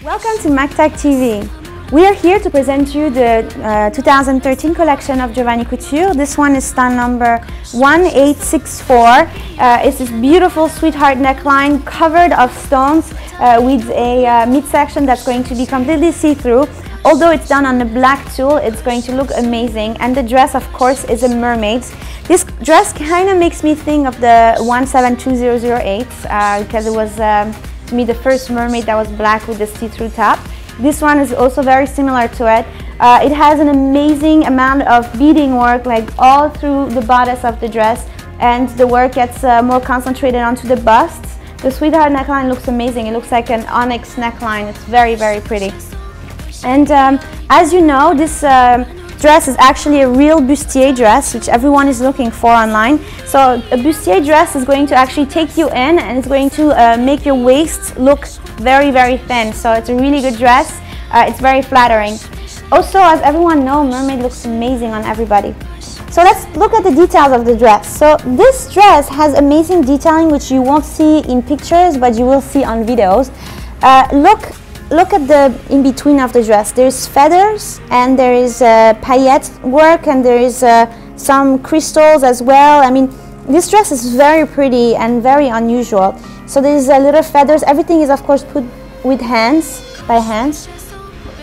Welcome to MacTech TV. We are here to present you the 2013 collection of Giovanni Couture. This one is style number 1864. It's this beautiful sweetheart neckline covered of stones with a midsection that's going to be completely see-through. Although it's done on a black tulle, it's going to look amazing. And the dress, of course, is a mermaid. This dress kind of makes me think of the 172008 because it was to me the first mermaid that was black with the see-through top. This one is also very similar to it. It has an amazing amount of beading work like all through the bodice of the dress, and the work gets more concentrated onto the bust. The sweetheart neckline looks amazing. It looks like an onyx neckline. It's very, very pretty. And as you know, this dress is actually a real bustier dress, which everyone is looking for online. So a bustier dress is going to actually take you in, and it's going to make your waist look very, very thin. So it's a really good dress. It's very flattering. Also, as everyone knows, mermaid looks amazing on everybody. So let's look at the details of the dress. So this dress has amazing detailing, which you won't see in pictures, but you will see on videos. Look at the in-between of the dress. There's feathers, and there is paillette work, and there is some crystals as well. I mean, this dress is very pretty and very unusual. So there's little feathers. Everything is, of course, put with by hands.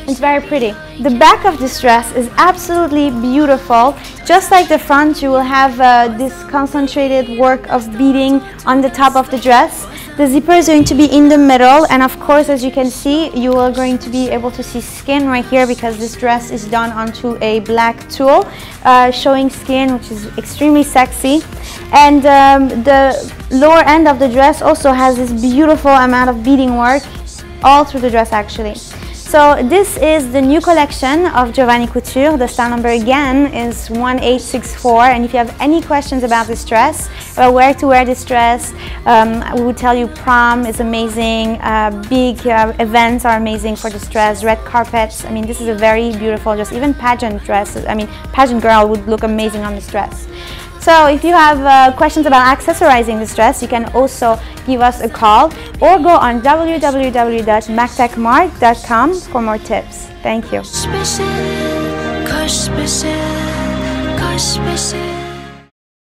It's very pretty. The back of this dress is absolutely beautiful. Just like the front, you will have this concentrated work of beading on the top of the dress. The zipper is going to be in the middle, and of course, as you can see, you are going to be able to see skin right here because this dress is done onto a black tulle, showing skin, which is extremely sexy. And the lower end of the dress also has this beautiful amount of beading work all through the dress actually. So this is the new collection of Giovanni Couture. The style number again is 1864, and if you have any questions about this dress, about where to wear this dress, we would tell you prom is amazing, big events are amazing for this dress, red carpets. I mean, this is a very beautiful dress. Even pageant dresses, I mean, pageant girl would look amazing on this dress. So if you have questions about accessorizing this dress, you can also give us a call or go on www.mactechmart.com for more tips. Thank you.